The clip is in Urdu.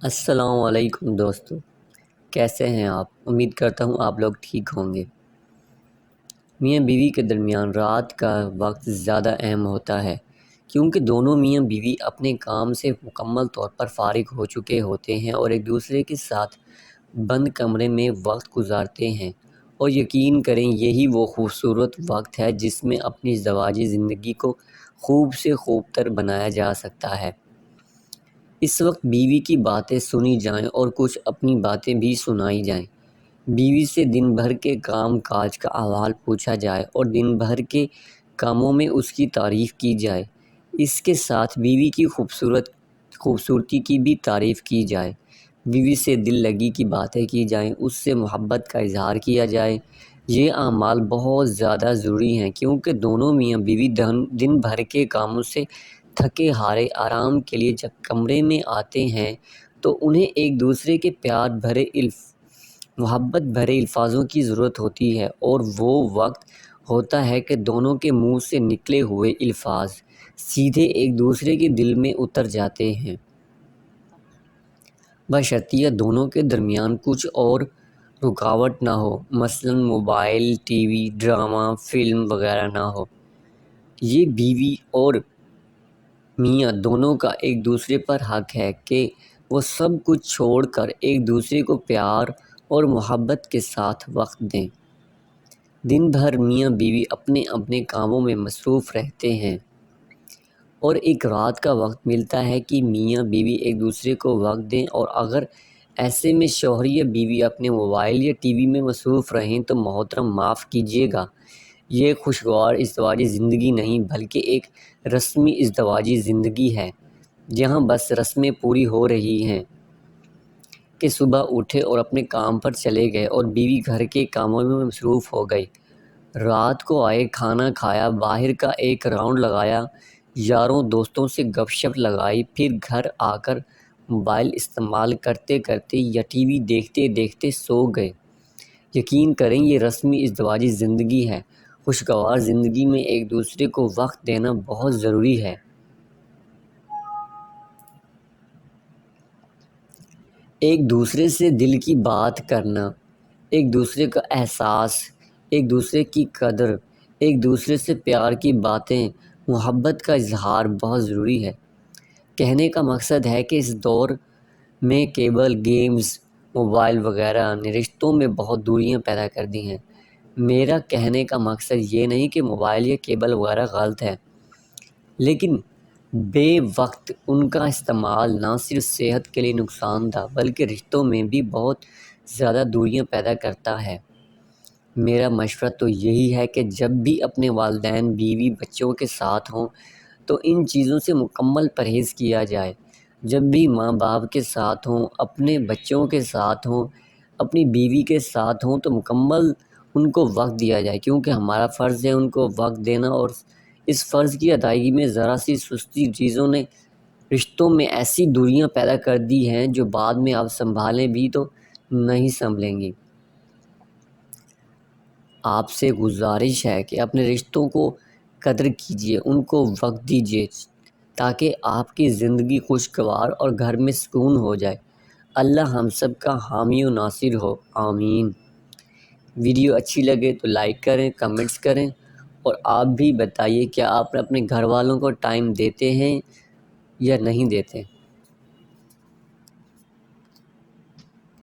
السلام علیکم دوستو، کیسے ہیں آپ؟ امید کرتا ہوں آپ لوگ ٹھیک ہوں گے۔ میاں بیوی کے درمیان رات کا وقت زیادہ اہم ہوتا ہے کیونکہ دونوں میاں بیوی اپنے کام سے مکمل طور پر فارغ ہو چکے ہوتے ہیں اور ایک دوسرے کے ساتھ بند کمرے میں وقت گزارتے ہیں، اور یقین کریں یہی وہ خوبصورت وقت ہے جس میں اپنی ازدواجی زندگی کو خوب سے خوب تر بنایا جا سکتا ہے۔ اس وقت بیوی کی باتیں سنی جائیں اور کچھ اپنی باتیں بھی سنائی جائیں۔ بیوی سے دن بھر کے کام کاج کا احوال پوچھا جائے اور دن بھر کے کاموں میں اس کی تعریف کی جائے۔ اس کے ساتھ بیوی کی خوبصورتی کی بھی تعریف کی جائے، بیوی سے دل لگی کی باتیں کی جائیں، اس سے محبت کا اظہار کیا جائے۔ یہ اعمال بہت زیادہ ضروری ہیں کیونکہ دونوں میاں بیوی دن بھر کے کاموں سے تھکے ہارے آرام کے لیے جب کمرے میں آتے ہیں تو انہیں ایک دوسرے کے پیار بھرے محبت بھرے الفاظوں کی ضرورت ہوتی ہے، اور وہ وقت ہوتا ہے کہ دونوں کے منہ سے نکلے ہوئے الفاظ سیدھے ایک دوسرے کے دل میں اتر جاتے ہیں، بشرطیہ دونوں کے درمیان کچھ اور رکاوٹ نہ ہو، مثلاً mobile, T V, drama, film وغیرہ نہ ہو۔ یہ بیوی اور میاں دونوں کا ایک دوسرے پر حق ہے کہ وہ سب کچھ چھوڑ کر ایک دوسرے کو پیار اور محبت کے ساتھ وقت دیں۔ دن بھر میاں بیوی اپنے اپنے کاموں میں مصروف رہتے ہیں اور ایک رات کا وقت ملتا ہے کہ میاں بیوی ایک دوسرے کو وقت دیں، اور اگر ایسے میں شوہر یا بیوی اپنے موبائل یا ٹی وی میں مصروف رہیں تو محترم معاف کیجیے گا، یہ خوشگوار ازدواجی زندگی نہیں بلکہ ایک رسمی ازدواجی زندگی ہے جہاں بس رسمیں پوری ہو رہی ہیں کہ صبح اٹھے اور اپنے کام پر چلے گئے اور بیوی گھر کے کاموں میں مصروف ہو گئی، رات کو آئے، کھانا کھایا، باہر کا ایک راؤنڈ لگایا، یاروں دوستوں سے گپ شپ لگائی، پھر گھر آ کر موبائل استعمال کرتے کرتے یا ٹی وی دیکھتے دیکھتے سو گئے۔ یقین کریں یہ رسمی ازدواجی زندگی ہے۔ خوشگوار زندگی میں ایک دوسرے کو وقت دینا بہت ضروری ہے۔ ایک دوسرے سے دل کی بات کرنا، ایک دوسرے کا احساس، ایک دوسرے کی قدر، ایک دوسرے سے پیار کی باتیں، محبت کا اظہار بہت ضروری ہے۔ کہنے کا مقصد ہے کہ اس دور میں کیبل گیمز، موبائل وغیرہ نے رشتوں میں بہت دوریاں پیدا کر دی ہیں۔ میرا کہنے کا مقصد یہ نہیں کہ موبائل یا کیبل وغیرہ غلط ہے، لیکن بے وقت ان کا استعمال نہ صرف صحت کے لیے نقصان دہ بلکہ رشتوں میں بھی بہت زیادہ دوریاں پیدا کرتا ہے۔ میرا مشورہ تو یہی ہے کہ جب بھی اپنے والدین، بیوی، بچوں کے ساتھ ہوں تو ان چیزوں سے مکمل پرہیز کیا جائے۔ جب بھی ماں باپ کے ساتھ ہوں، اپنے بچوں کے ساتھ ہوں، اپنی بیوی کے ساتھ ہوں تو مکمل ان کو وقت دیا جائے، کیونکہ ہمارا فرض ہے ان کو وقت دینا، اور اس فرض کی ادائیگی میں ذرا سی سستی چیزوں نے رشتوں میں ایسی دوریاں پیدا کر دی ہیں جو بعد میں آپ سنبھالیں بھی تو نہیں سنبھلیں گی۔ آپ سے گزارش ہے کہ اپنے رشتوں کو قدر کیجیے، ان کو وقت دیجیے تاکہ آپ کی زندگی خوشگوار اور گھر میں سکون ہو جائے۔ اللہ ہم سب کا حامی و ناصر ہو، آمین۔ ویڈیو اچھی لگے تو لائک کریں، کمنٹس کریں، اور آپ بھی بتائیے کیا آپ اپنے گھر والوں کو ٹائم دیتے ہیں یا نہیں دیتے۔